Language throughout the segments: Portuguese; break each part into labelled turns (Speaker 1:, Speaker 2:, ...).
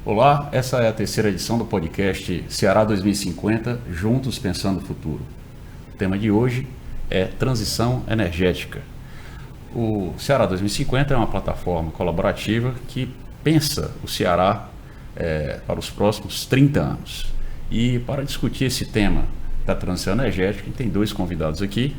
Speaker 1: Olá, essa é a terceira edição do podcast Ceará 2050, Juntos Pensando o Futuro. O tema de hoje é transição energética. O Ceará 2050 é uma plataforma colaborativa que pensa o Ceará para os próximos 30 anos. E para discutir esse tema da transição energética, tem dois convidados aqui.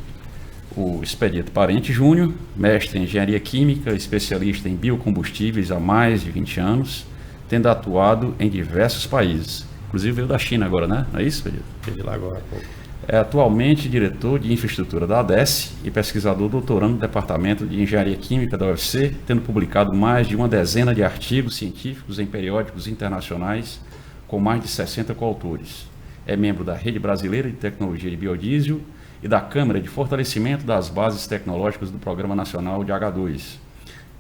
Speaker 1: O Expedito Parente Júnior, mestre em engenharia química, especialista em biocombustíveis há mais de 20 anos, tendo atuado em diversos países. Inclusive veio da China agora, né? Não é isso, Expedito?
Speaker 2: Estive lá agora há pouco.
Speaker 1: É atualmente diretor de infraestrutura da ADESE e pesquisador doutorando no Departamento de Engenharia Química da UFC, tendo publicado mais de uma dezena de artigos científicos em periódicos internacionais com mais de 60 coautores. É membro da Rede Brasileira de Tecnologia de Biodiesel e da Câmara de Fortalecimento das Bases Tecnológicas do Programa Nacional de H2,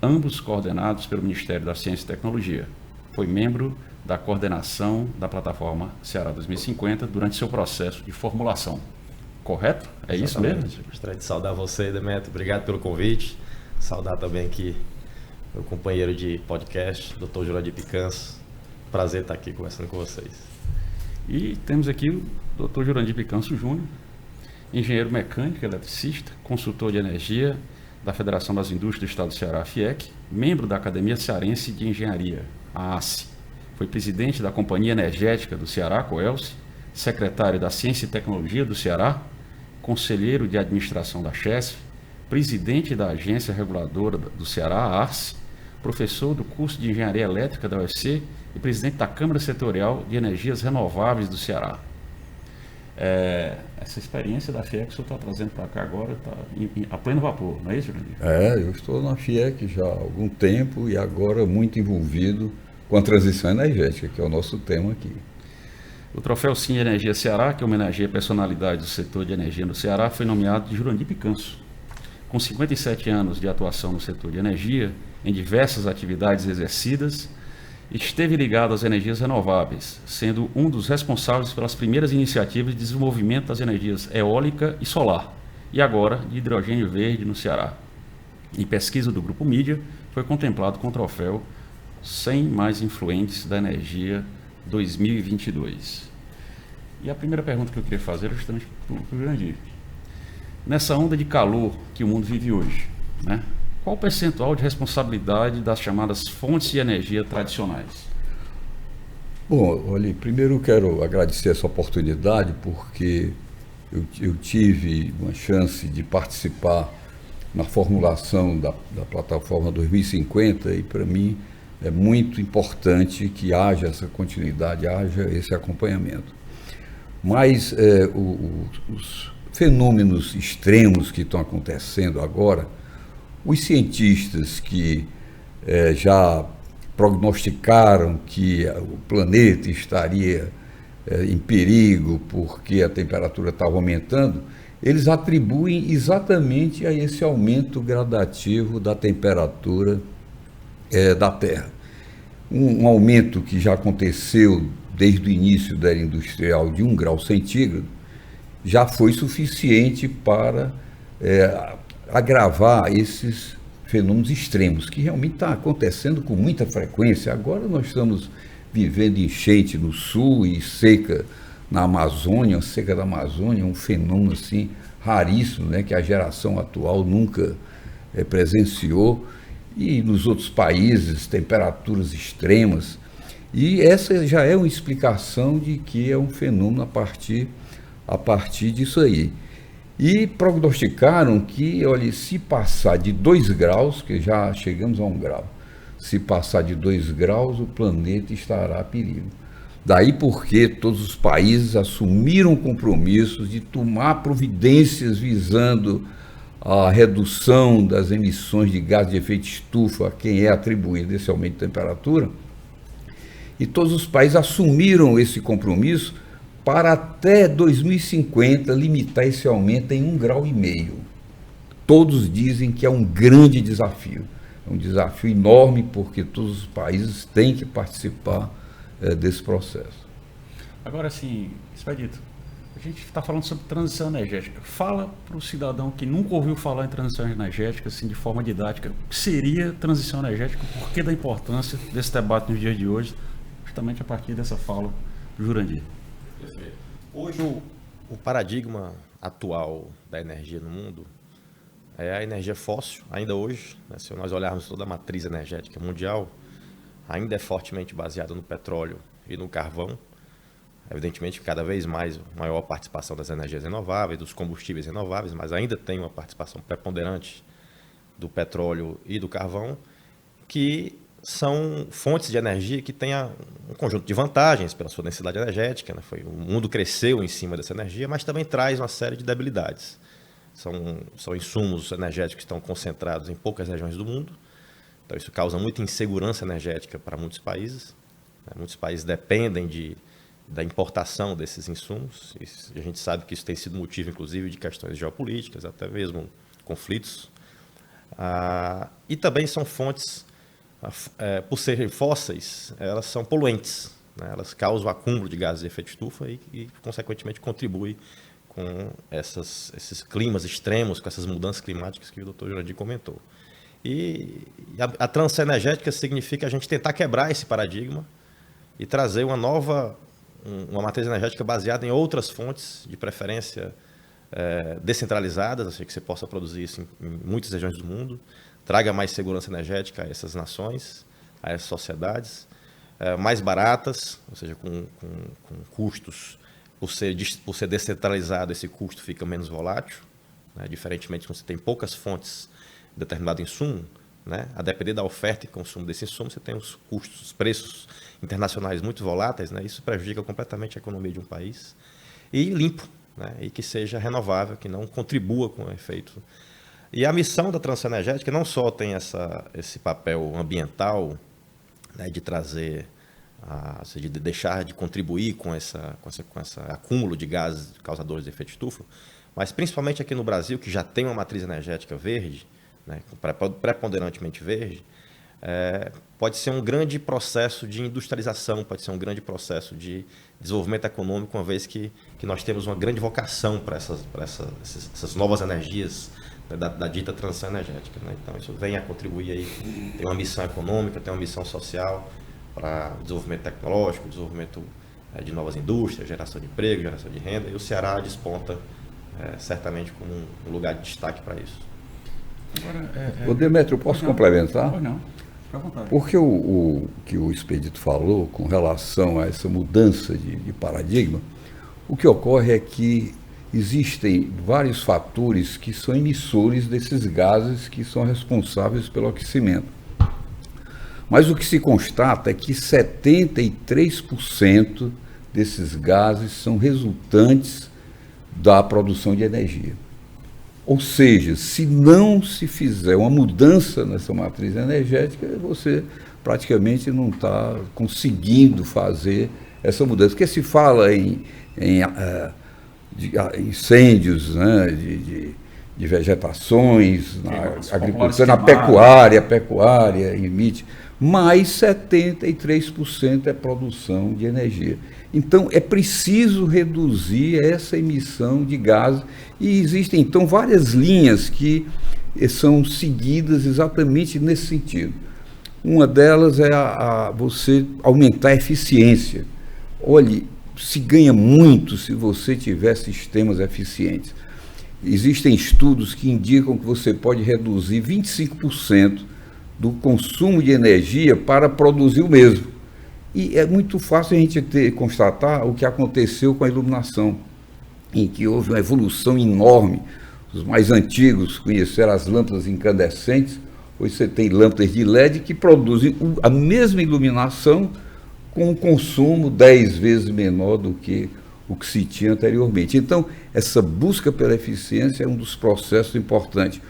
Speaker 1: ambos coordenados pelo Ministério da Ciência e Tecnologia. Foi membro da coordenação da plataforma Ceará 2050 durante seu processo de formulação. Correto? É
Speaker 2: Exatamente.
Speaker 1: Isso mesmo?
Speaker 2: Gostaria de saudar você, Demetrio. Obrigado pelo convite. Saudar também aqui meu companheiro de podcast, Dr. Jurandir Picanço. Prazer estar aqui conversando com vocês.
Speaker 1: E temos aqui o Dr. Jurandir Picanço Júnior, engenheiro mecânico, eletricista, consultor de energia da Federação das Indústrias do Estado do Ceará, FIEC, membro da Academia Cearense de Engenharia, a ACE. Foi presidente da Companhia Energética do Ceará, COELCE, secretário da Ciência e Tecnologia do Ceará, conselheiro de administração da CHESF, presidente da Agência Reguladora do Ceará, a ARCE, professor do curso de Engenharia Elétrica da UFC e presidente da Câmara Setorial de Energias Renováveis do Ceará. Essa experiência da FIEC que o senhor está trazendo para cá agora está a pleno vapor, não é isso, Jurandir?
Speaker 3: Eu estou na FIEC já há algum tempo e agora muito envolvido com a transição energética, que é o nosso tema aqui.
Speaker 1: O troféu Sim Energia Ceará, que homenageia personalidades do setor de energia no Ceará, foi nomeado de Jurandir Picanço. Com 57 anos de atuação no setor de energia, em diversas atividades exercidas, esteve ligado às energias renováveis, sendo um dos responsáveis pelas primeiras iniciativas de desenvolvimento das energias eólica e solar, e agora de hidrogênio verde no Ceará. Em pesquisa do Grupo Mídia, foi contemplado com o troféu 100 mais influentes da energia 2022. E a primeira pergunta que eu queria fazer é justamente para o Jurandir. Nessa onda de calor que o mundo vive hoje, né? Qual o percentual de responsabilidade das chamadas fontes de energia tradicionais?
Speaker 3: Bom, olha, primeiro eu quero agradecer essa oportunidade porque eu tive uma chance de participar na formulação da plataforma 2050 e para mim é muito importante que haja essa continuidade, haja esse acompanhamento. Mas os fenômenos extremos que estão acontecendo agora, os cientistas que já prognosticaram que o planeta estaria em perigo porque a temperatura estava aumentando, eles atribuem exatamente a esse aumento gradativo da temperatura da Terra. Um aumento que já aconteceu desde o início da era industrial de 1 grau centígrado, já foi suficiente para agravar esses fenômenos extremos, que realmente está acontecendo com muita frequência. Agora nós estamos vivendo enchente no sul e seca na Amazônia, a seca da Amazônia é um fenômeno assim, raríssimo, né, que a geração atual nunca presenciou, e nos outros países, temperaturas extremas, e essa já é uma explicação de que é um fenômeno a partir disso aí. E prognosticaram que, olha, se passar de 2 graus, que já chegamos a 1 grau, se passar de 2 graus, o planeta estará a perigo. Daí porque todos os países assumiram compromissos de tomar providências visando a redução das emissões de gás de efeito estufa, a quem é atribuído esse aumento de temperatura, e todos os países assumiram esse compromisso para até 2050 limitar esse aumento em 1,5 grau. Todos dizem que é um grande desafio, é um desafio enorme porque todos os países têm que participar desse processo.
Speaker 1: Agora sim, Expedito, a gente está falando sobre transição energética. Fala para o cidadão que nunca ouviu falar em transição energética, assim, de forma didática, o que seria transição energética, o porquê da importância desse debate nos dias de hoje, certamente a partir dessa fala do Jurandir.
Speaker 2: Perfeito. Hoje o paradigma atual da energia no mundo é a energia fóssil, ainda hoje, né, se nós olharmos toda a matriz energética mundial, ainda é fortemente baseada no petróleo e no carvão. Evidentemente, cada vez mais maior participação das energias renováveis, dos combustíveis renováveis, mas ainda tem uma participação preponderante do petróleo e do carvão, que são fontes de energia que têm um conjunto de vantagens pela sua densidade energética, né? O mundo cresceu em cima dessa energia, mas também traz uma série de debilidades. São insumos energéticos que estão concentrados em poucas regiões do mundo, então isso causa muita insegurança energética para muitos países, né? Muitos países dependem da importação desses insumos, e a gente sabe que isso tem sido motivo, inclusive, de questões geopolíticas, até mesmo conflitos. E também são fontes, por serem fósseis, elas são poluentes, né? Elas causam acúmulo de gases de efeito estufa e consequentemente, contribuem com esses climas extremos, com essas mudanças climáticas que o Dr. Jurandir comentou. E a transição energética significa a gente tentar quebrar esse paradigma e trazer uma matriz energética baseada em outras fontes, de preferência descentralizadas, ou seja, que você possa produzir isso em muitas regiões do mundo, traga mais segurança energética a essas nações, a essas sociedades, mais baratas, ou seja, com custos, por ser descentralizado, esse custo fica menos volátil, né? Diferentemente, quando você tem poucas fontes de determinado insumo, né? A depender da oferta e consumo desse insumo, você tem os custos, os preços internacionais muito voláteis, né? Isso prejudica completamente a economia de um país. E limpo, né? E que seja renovável, que não contribua com o efeito. E a missão da transição energética não só tem esse papel ambiental, né? De trazer, de deixar de contribuir com esse acúmulo de gases causadores de efeito estufa, mas principalmente aqui no Brasil, que já tem uma matriz energética verde, né? Preponderantemente verde, pode ser um grande processo de industrialização, pode ser um grande processo de desenvolvimento econômico, uma vez que nós temos uma grande vocação para essas novas energias, né, da dita transição energética, né? Então isso vem a contribuir aí, tem uma missão econômica, tem uma missão social para desenvolvimento tecnológico, desenvolvimento de novas indústrias, geração de emprego, geração de renda, e o Ceará desponta certamente como um lugar de destaque para isso.
Speaker 3: Ô Demétrio, eu posso complementar?
Speaker 1: Pois não, fica à vontade.
Speaker 3: Porque o que o Expedito falou com relação a essa mudança de paradigma, o que ocorre é que existem vários fatores que são emissores desses gases que são responsáveis pelo aquecimento. Mas o que se constata é que 73% desses gases são resultantes da produção de energia. Ou seja, se não se fizer uma mudança nessa matriz energética, você praticamente não está conseguindo fazer essa mudança. Porque se fala em incêndios, né, de vegetações, na agricultura, na pecuária emite, mas 73% é produção de energia. Então, é preciso reduzir essa emissão de gases, e existem, então, várias linhas que são seguidas exatamente nesse sentido. Uma delas é você aumentar a eficiência. Olhe, se ganha muito se você tiver sistemas eficientes. Existem estudos que indicam que você pode reduzir 25% do consumo de energia para produzir o mesmo. E é muito fácil a gente constatar o que aconteceu com a iluminação, em que houve uma evolução enorme. Os mais antigos conheceram as lâmpadas incandescentes, hoje você tem lâmpadas de LED que produzem a mesma iluminação com um consumo 10 vezes menor do que o que se tinha anteriormente. Então, essa busca pela eficiência é um dos processos importantes.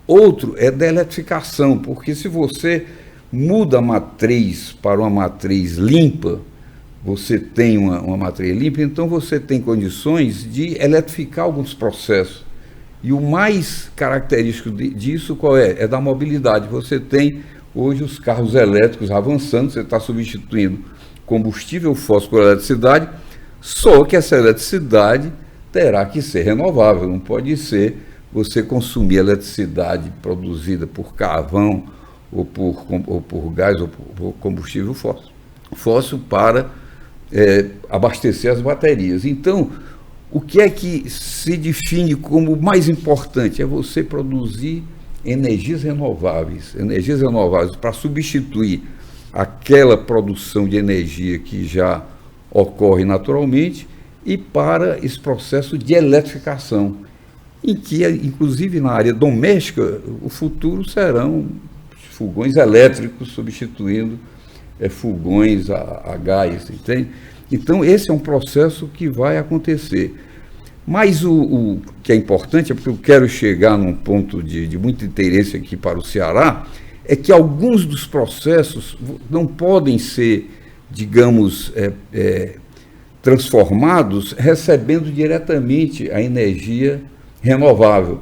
Speaker 3: Outro é da eletrificação, porque se você muda a matriz para uma matriz limpa, você tem uma matriz limpa, então você tem condições de eletrificar alguns processos. E o mais característico disso qual é? É da mobilidade. Você tem hoje os carros elétricos avançando, você está substituindo combustível fóssil por eletricidade, só que essa eletricidade terá que ser renovável, não pode ser você consumir eletricidade produzida por carvão ou por gás ou por combustível fóssil. fóssil para abastecer as baterias. Então, o que é que se define como mais importante? É você produzir energias renováveis para substituir aquela produção de energia que já ocorre naturalmente e para esse processo de eletrificação, em que, inclusive na área doméstica, o futuro serão fogões elétricos substituindo fogões a gás, entende? Então, esse é um processo que vai acontecer. Mas o que é importante, é porque eu quero chegar num ponto de muito interesse aqui para o Ceará, é que alguns dos processos não podem ser, digamos, transformados recebendo diretamente a energia renovável.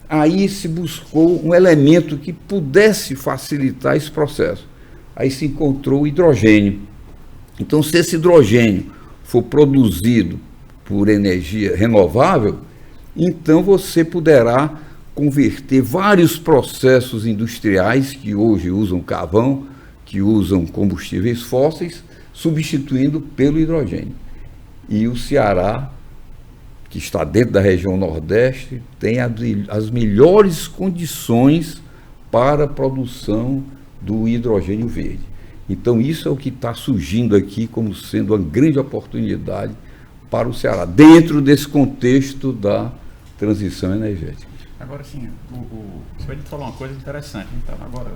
Speaker 3: Aí se buscou um elemento que pudesse facilitar esse processo. Aí se encontrou o hidrogênio. Então, se esse hidrogênio for produzido por energia renovável, então você poderá converter vários processos industriais que hoje usam carvão, que usam combustíveis fósseis, substituindo pelo hidrogênio. E o Ceará, que está dentro da região Nordeste, tem as melhores condições para a produção do hidrogênio verde. Então, isso é o que está surgindo aqui como sendo uma grande oportunidade para o Ceará, dentro desse contexto da transição energética.
Speaker 1: Agora, sim, o senhor falou uma coisa interessante. Então, agora,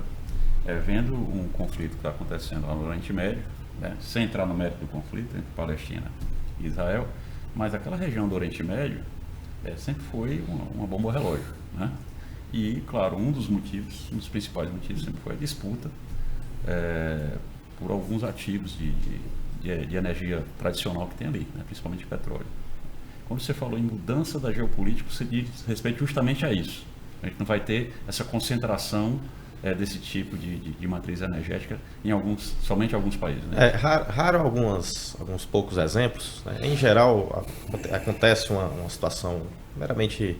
Speaker 1: vendo um conflito que está acontecendo lá no Oriente Médio, né, sem entrar no mérito do conflito entre Palestina e Israel, mas aquela região do Oriente Médio sempre foi uma bomba relógio, né? E, claro, um dos principais motivos sempre foi a disputa por alguns ativos de energia tradicional que tem ali, né, principalmente petróleo. Quando você falou em mudança da geopolítica, você diz respeito justamente a isso. A gente não vai ter essa concentração desse tipo de matriz energética somente em alguns países. Né?
Speaker 2: Raro alguns poucos exemplos. Né? Em geral, acontece uma situação meramente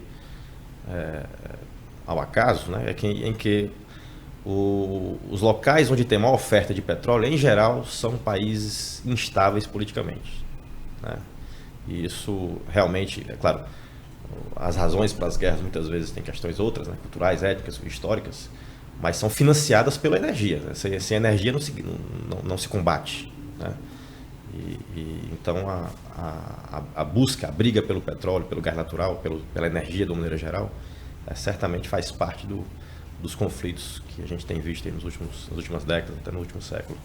Speaker 2: ao acaso, né? Em que os locais onde tem maior oferta de petróleo, em geral, são países instáveis politicamente. Né? E isso realmente, é claro, as razões para as guerras muitas vezes têm questões outras, né? Culturais, étnicas, históricas, mas são financiadas pela energia. Né? Sem energia não se combate. Né? Então a busca, a briga pelo petróleo, pelo gás natural, pela energia de uma maneira geral, certamente faz parte dos conflitos que a gente tem visto aí nas últimas décadas, até no último século.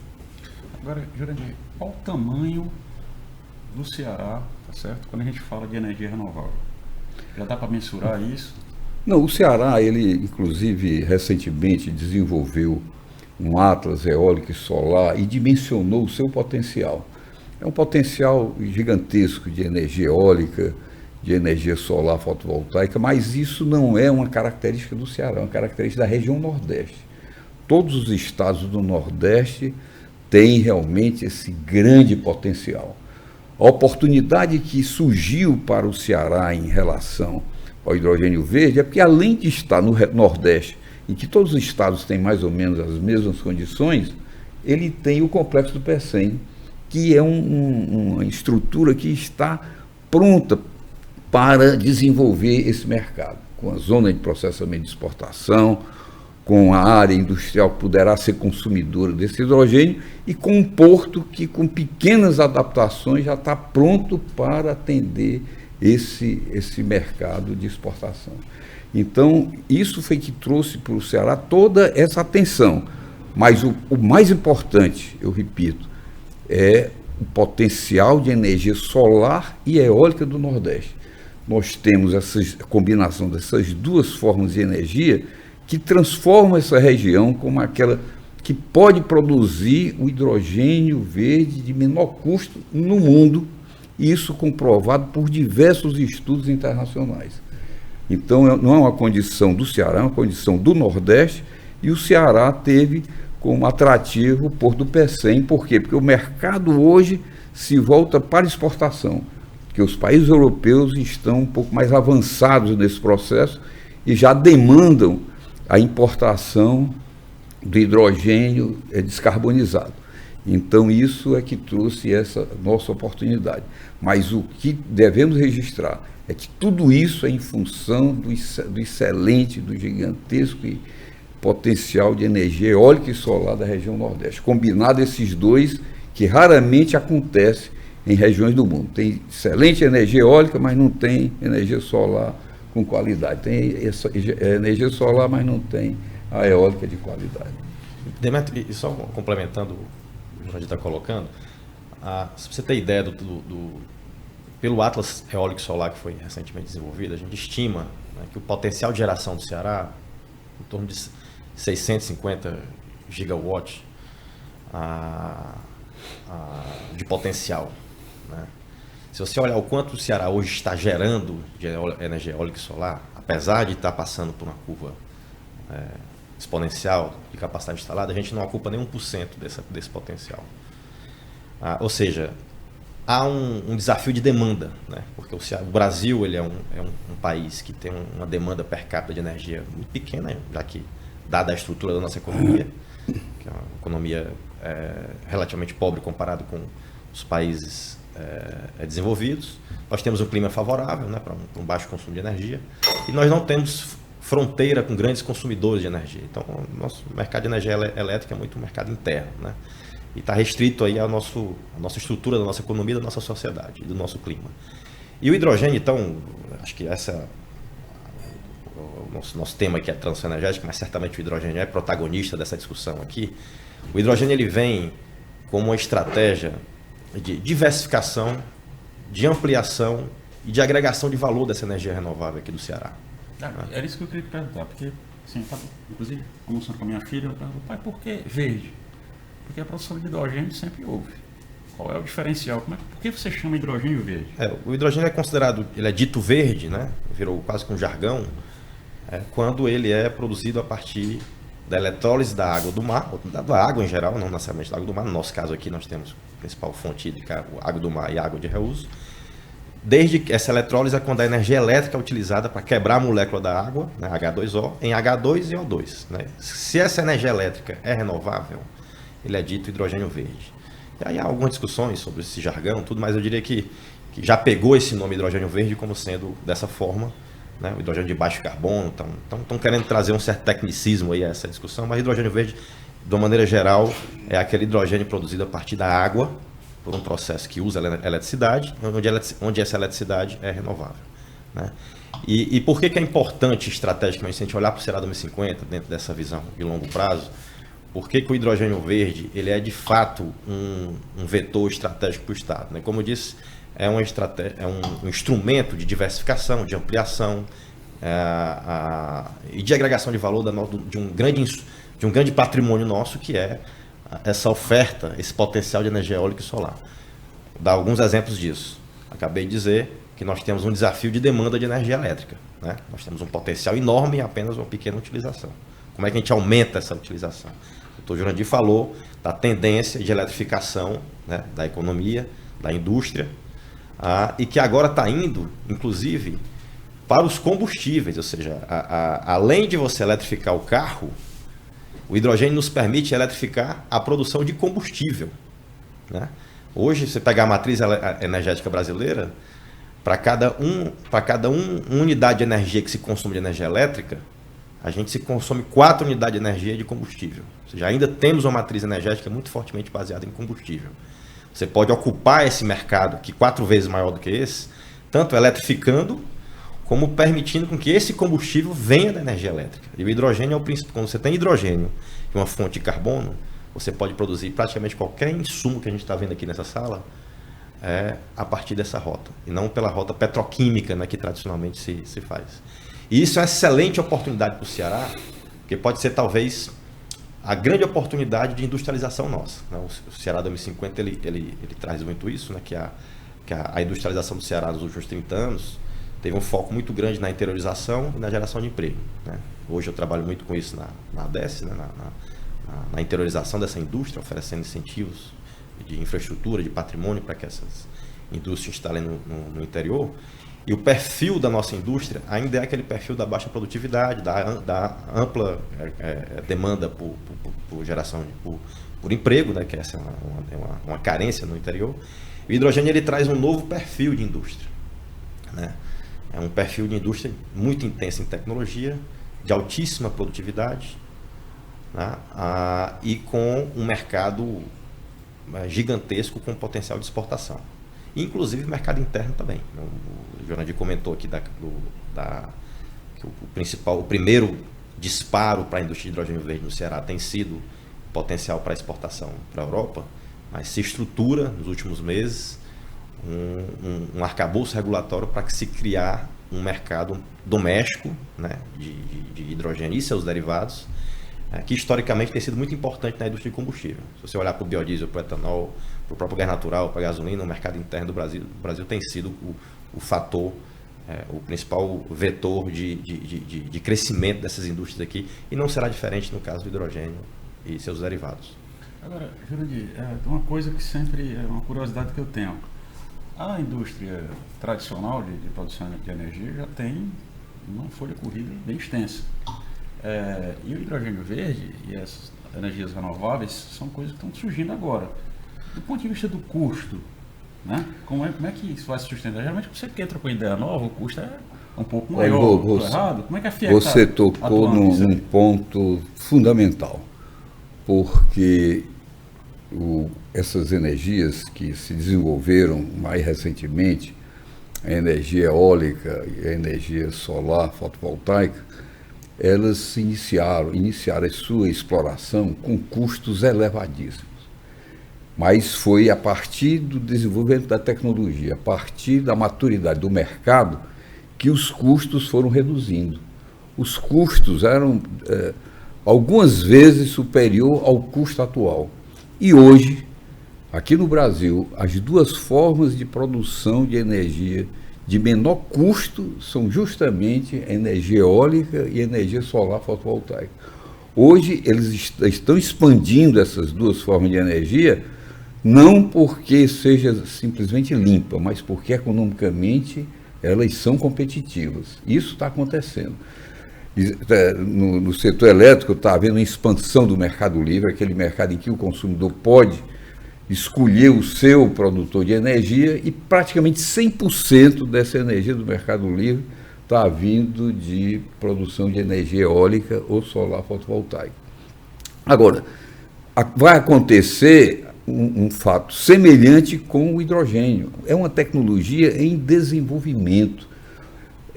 Speaker 1: Agora, Jurandir, qual o tamanho do Ceará, tá certo? Quando a gente fala de energia renovável, já dá para mensurar isso?
Speaker 3: Não, o Ceará, ele inclusive recentemente desenvolveu um atlas eólico e solar e dimensionou o seu potencial. É um potencial gigantesco de energia eólica, de energia solar fotovoltaica, mas isso não é uma característica do Ceará, é uma característica da região Nordeste. Todos os estados do Nordeste têm realmente esse grande potencial. A oportunidade que surgiu para o Ceará em relação ao hidrogênio verde é porque, além de estar no Nordeste, em que todos os estados têm mais ou menos as mesmas condições, ele tem o complexo do PECEM, que é uma estrutura que está pronta para desenvolver esse mercado, com a zona de processamento de exportação, com a área industrial que poderá ser consumidora desse hidrogênio e com um porto que, com pequenas adaptações, já está pronto para atender esse mercado de exportação. Então, isso foi que trouxe para o Ceará toda essa atenção. Mas o mais importante, eu repito, é o potencial de energia solar e eólica do Nordeste. Nós temos essa combinação dessas duas formas de energia que transforma essa região como aquela que pode produzir o hidrogênio verde de menor custo no mundo, e isso comprovado por diversos estudos internacionais. Então, não é uma condição do Ceará, é uma condição do Nordeste, e o Ceará teve como atrativo o Porto do PECEM. Por quê? Porque o mercado hoje se volta para exportação, porque os países europeus estão um pouco mais avançados nesse processo e já demandam a importação do hidrogênio descarbonizado. Então, isso é que trouxe essa nossa oportunidade. Mas o que devemos registrar é que tudo isso é em função do excelente, do gigantesco e potencial de energia eólica e solar da região Nordeste. Combinado esses dois, que raramente acontece em regiões do mundo. Tem excelente energia eólica, mas não tem energia solar com qualidade. Tem essa energia solar, mas não tem a eólica de qualidade.
Speaker 2: Demetrio, e só complementando o que a gente está colocando, se você tem ideia pelo Atlas Eólico Solar que foi recentemente desenvolvido, a gente estima, né, que o potencial de geração do Ceará em torno de 650 gigawatts de potencial, né? Se você olhar o quanto o Ceará hoje está gerando de energia eólica e solar, apesar de estar passando por uma curva exponencial de capacidade instalada, a gente não ocupa nem 1% desse potencial. Ou seja, há um desafio de demanda, né? Porque o Brasil ele é um país que tem uma demanda per capita de energia muito pequena, já que, dada a estrutura da nossa economia, que é uma economia relativamente pobre comparado com os países desenvolvidos, nós temos um clima favorável, né, para um baixo consumo de energia, e nós não temos fronteira com grandes consumidores de energia. Então, o nosso mercado de energia elétrica é muito um mercado interno, né? E está restrito aí à nossa estrutura da nossa economia, da nossa sociedade, do nosso clima. E o hidrogênio, então, acho que o nosso tema aqui é transição energética, mas certamente o hidrogênio é protagonista dessa discussão aqui. O hidrogênio ele vem como uma estratégia de diversificação, de ampliação e de agregação de valor dessa energia renovável aqui do Ceará.
Speaker 1: Era isso que eu queria te perguntar, porque, assim, inclusive, conversando com a minha filha, eu pergunto, pai, por que verde? Porque a produção de hidrogênio sempre houve. Qual é o diferencial? Por que você chama hidrogênio verde?
Speaker 2: O hidrogênio é considerado, ele é dito verde, né? Virou quase que um jargão, quando ele é produzido a partir da eletrólise da água do mar, da água em geral, não necessariamente da água do mar. No nosso caso aqui nós temos a principal fonte hídrica, a água do mar e a água de reuso. Desde que essa eletrólise é quando a energia elétrica é utilizada para quebrar a molécula da água, né, H2O, em H2 e O2. Né? Se essa energia elétrica é renovável, ele é dito hidrogênio verde. E aí há algumas discussões sobre esse jargão, tudo, mas eu diria que já pegou esse nome hidrogênio verde como sendo dessa forma, né, o hidrogênio de baixo carbono. Estão querendo trazer um certo tecnicismo aí a essa discussão, mas hidrogênio verde, de uma maneira geral, é aquele hidrogênio produzido a partir da água, por um processo que usa eletricidade, onde essa eletricidade é renovável. Né? E por que é importante estrategicamente, se a gente olhar para o Ceará 2050, dentro dessa visão de longo prazo, por que o hidrogênio verde ele é de fato um vetor estratégico para o Estado? Né? Como eu disse, é um instrumento de diversificação, de ampliação e de agregação de valor de um grande patrimônio nosso, que é essa oferta, esse potencial de energia eólica e solar. Vou dar alguns exemplos disso. Acabei de dizer que nós temos um desafio de demanda de energia elétrica. Né? Nós temos um potencial enorme e apenas uma pequena utilização. Como é que a gente aumenta essa utilização? O doutor Jurandir falou da tendência de eletrificação, né, da economia, da indústria, e que agora está indo, inclusive, para os combustíveis. Ou seja, além de você eletrificar o carro, o hidrogênio nos permite eletrificar a produção de combustível. Né? Hoje, você pegar a matriz energética brasileira, para cada unidade de energia que se consome de energia elétrica, a gente se consome 4 unidades de energia de combustível. Ou seja, ainda temos uma matriz energética muito fortemente baseada em combustível. Você pode ocupar esse mercado, que 4 vezes maior do que esse, tanto eletrificando, como permitindo com que esse combustível venha da energia elétrica. E o hidrogênio é o principal. Quando você tem hidrogênio e uma fonte de carbono, você pode produzir praticamente qualquer insumo que a gente está vendo aqui nessa sala a partir dessa rota, e não pela rota petroquímica, né, que tradicionalmente se faz. E isso é uma excelente oportunidade para o Ceará, porque pode ser talvez a grande oportunidade de industrialização nossa. Né? O Ceará 2050 ele traz muito isso, né, que a industrialização do Ceará nos últimos 30 anos teve um foco muito grande na interiorização e na geração de emprego. Né? Hoje eu trabalho muito com isso na ADES, né? na interiorização dessa indústria, oferecendo incentivos de infraestrutura, de patrimônio para que essas indústrias se instalem no interior. E o perfil da nossa indústria ainda é aquele perfil da baixa produtividade, da ampla demanda por geração, por emprego, né, que essa é uma carência no interior. O hidrogênio ele traz um novo perfil de indústria, né? É um perfil de indústria muito intensa em tecnologia, de altíssima produtividade, né? E com um mercado gigantesco com potencial de exportação. Inclusive mercado interno também. O Jurandir comentou aqui que o primeiro disparo para a indústria de hidrogênio verde no Ceará tem sido potencial para exportação para a Europa, mas se estrutura nos últimos meses um arcabouço regulatório para que se criar um mercado doméstico, né, de hidrogênio e seus derivados, que historicamente tem sido muito importante na indústria de combustível. Se você olhar para o biodiesel, para o etanol, para o próprio gás natural, para a gasolina, o mercado interno do Brasil tem sido o fator, o principal vetor de crescimento dessas indústrias aqui, e não será diferente no caso do hidrogênio e seus derivados.
Speaker 1: Agora, Jurandir, uma coisa que sempre é uma curiosidade que eu tenho. A indústria tradicional de produção de energia já tem uma folha corrida bem extensa. E o hidrogênio verde e as energias renováveis são coisas que estão surgindo agora. Do ponto de vista do custo, né? Como é que isso vai se sustentar? Geralmente você que entra com ideia nova, o custo é um pouco maior. Errado? Como é que a FIEC
Speaker 3: Você tocou num ponto fundamental, porque essas energias que se desenvolveram mais recentemente, a energia eólica e a energia solar fotovoltaica, elas iniciaram a sua exploração com custos elevadíssimos. Mas foi a partir do desenvolvimento da tecnologia, a partir da maturidade do mercado, que os custos foram reduzindo. Os custos eram algumas vezes superior ao custo atual. E hoje, aqui no Brasil, as duas formas de produção de energia de menor custo são justamente a energia eólica e a energia solar fotovoltaica. Hoje, eles estão expandindo essas duas formas de energia, não porque seja simplesmente limpa, mas porque economicamente elas são competitivas. Isso está acontecendo. No setor elétrico está havendo uma expansão do mercado livre, aquele mercado em que o consumidor pode escolher o seu produtor de energia e praticamente 100% dessa energia do mercado livre está vindo de produção de energia eólica ou solar fotovoltaica. Agora, vai acontecer um fato semelhante com o hidrogênio. É uma tecnologia em desenvolvimento.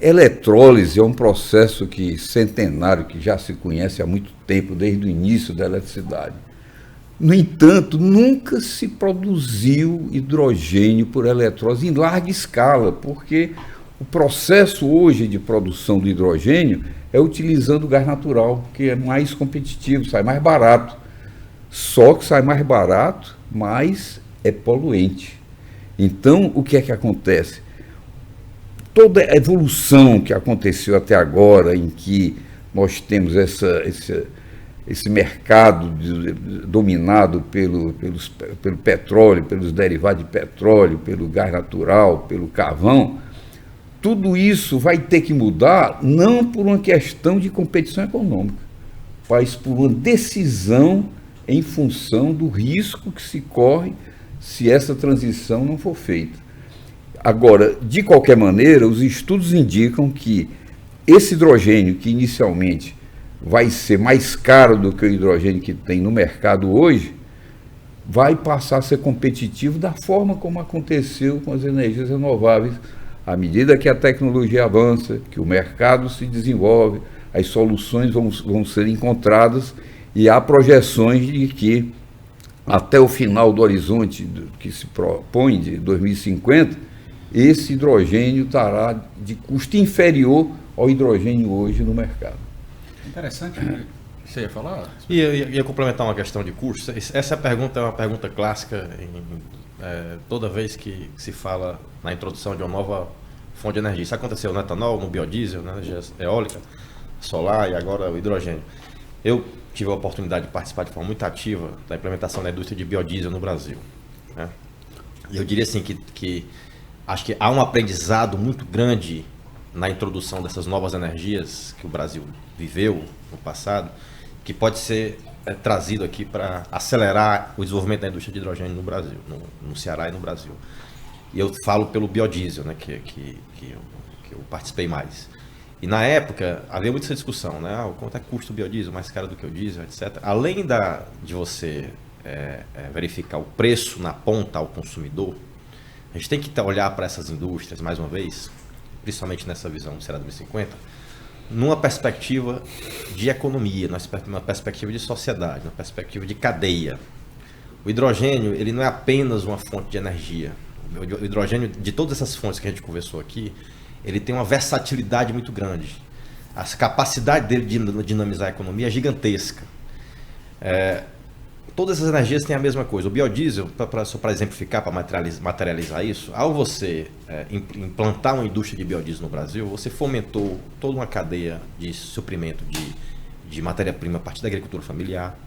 Speaker 3: Eletrólise é um processo centenário que já se conhece há muito tempo, desde o início da eletricidade. No entanto, nunca se produziu hidrogênio por eletrólise em larga escala, porque o processo hoje de produção do hidrogênio é utilizando o gás natural, que é mais competitivo, sai mais barato. Só que sai mais barato, mas é poluente. Então, o que é que acontece? Toda a evolução que aconteceu até agora, em que nós temos esse mercado dominado pelo petróleo, pelos derivados de petróleo, pelo gás natural, pelo carvão, tudo isso vai ter que mudar não por uma questão de competição econômica, mas por uma decisão em função do risco que se corre se essa transição não for feita. Agora, de qualquer maneira, os estudos indicam que esse hidrogênio, que inicialmente vai ser mais caro do que o hidrogênio que tem no mercado hoje, vai passar a ser competitivo da forma como aconteceu com as energias renováveis, à medida que a tecnologia avança, que o mercado se desenvolve, as soluções vão ser encontradas e há projeções de que até o final do horizonte que se propõe, de 2050, esse hidrogênio estará de custo inferior ao hidrogênio hoje no mercado.
Speaker 1: Interessante. Você ia falar?
Speaker 2: Ia complementar uma questão de custo. Essa pergunta é uma pergunta clássica toda vez que se fala na introdução de uma nova fonte de energia. Isso aconteceu no etanol, no biodiesel, na energia eólica, solar e agora o hidrogênio. Eu tive a oportunidade de participar de forma muito ativa da implementação da indústria de biodiesel no Brasil, né? E eu diria assim que acho que há um aprendizado muito grande na introdução dessas novas energias que o Brasil viveu no passado, que pode ser trazido aqui para acelerar o desenvolvimento da indústria de hidrogênio no Brasil, no Ceará e no Brasil. E eu falo pelo biodiesel, né, que eu participei mais. E na época havia muita essa discussão, né? Quanto é que custa o biodiesel, mais caro do que o diesel, etc. Além de você verificar o preço na ponta ao consumidor, a gente tem que olhar para essas indústrias, mais uma vez, principalmente nessa visão do Ceará 2050, numa perspectiva de economia, numa perspectiva de sociedade, numa perspectiva de cadeia. O hidrogênio, ele não é apenas uma fonte de energia. O hidrogênio, de todas essas fontes que a gente conversou aqui, ele tem uma versatilidade muito grande. A capacidade dele de dinamizar a economia é gigantesca. Todas essas energias têm a mesma coisa. O biodiesel, só para exemplificar, para materializar isso, ao você implantar uma indústria de biodiesel no Brasil, você fomentou toda uma cadeia de suprimento de matéria-prima a partir da agricultura familiar,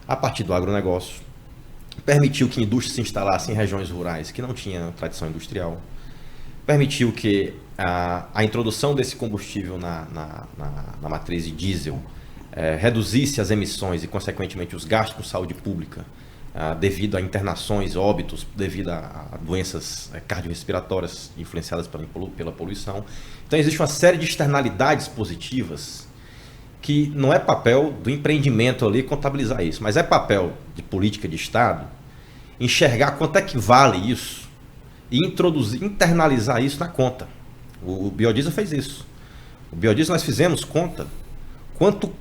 Speaker 2: a partir do agronegócio, permitiu que indústrias se instalassem em regiões rurais que não tinham tradição industrial, permitiu que a introdução desse combustível na matriz de diesel reduzisse as emissões e, consequentemente, os gastos com saúde pública devido a internações, óbitos, devido a doenças cardiorrespiratórias influenciadas pela poluição. Então, existe uma série de externalidades positivas que não é papel do empreendimento ali contabilizar isso, mas é papel de política de Estado enxergar quanto é que vale isso e internalizar isso na conta. O biodiesel fez isso. O biodiesel nós fizemos conta.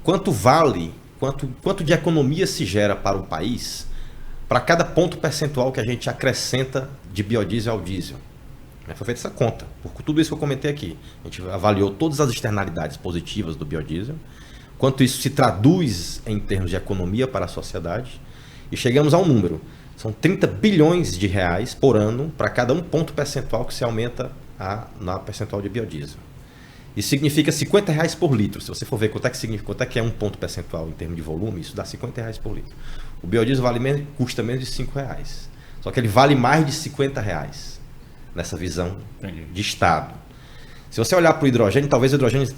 Speaker 2: Quanto vale, quanto de economia se gera para o país para cada ponto percentual que a gente acrescenta de biodiesel ao diesel. Foi feita essa conta, por tudo isso que eu comentei aqui. A gente avaliou todas as externalidades positivas do biodiesel, quanto isso se traduz em termos de economia para a sociedade, e chegamos a um número. São 30 bilhões de reais por ano para cada um ponto percentual que se aumenta na percentual de biodiesel. Isso significa R$50 por litro. Se você for ver quanto é que é um ponto percentual em termos de volume, isso dá R$50 por litro. O biodiesel custa menos de R$5. Só que ele vale mais de R$50 nessa visão de Estado. Se você olhar para o hidrogênio, talvez o hidrogênio,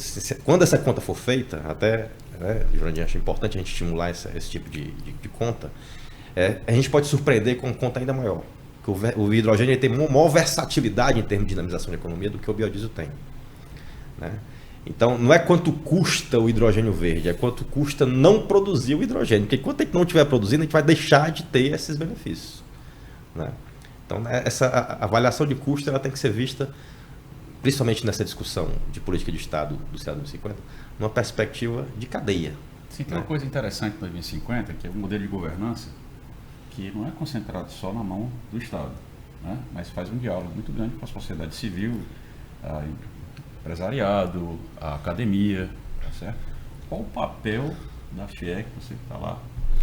Speaker 2: quando essa conta for feita, até, Jurandir, acho importante a gente estimular esse tipo de conta, a gente pode surpreender com conta ainda maior. Porque o hidrogênio tem uma maior versatilidade em termos de dinamização de economia do que o biodiesel tem. Né? Então, não é quanto custa o hidrogênio verde, é quanto custa não produzir o hidrogênio. Porque enquanto a gente não estiver produzindo, a gente vai deixar de ter esses benefícios. Né? Então, essa avaliação de custo ela tem que ser vista, principalmente nessa discussão de política de Estado do Ceará 2050, numa perspectiva de cadeia.
Speaker 1: Sim, tem uma coisa interessante no 2050, que é o modelo de governança, que não é concentrado só na mão do Estado, né? Mas faz um diálogo muito grande com a sociedade civil, empresariado, a academia, tá certo? Qual o papel da FIEC, você que está lá,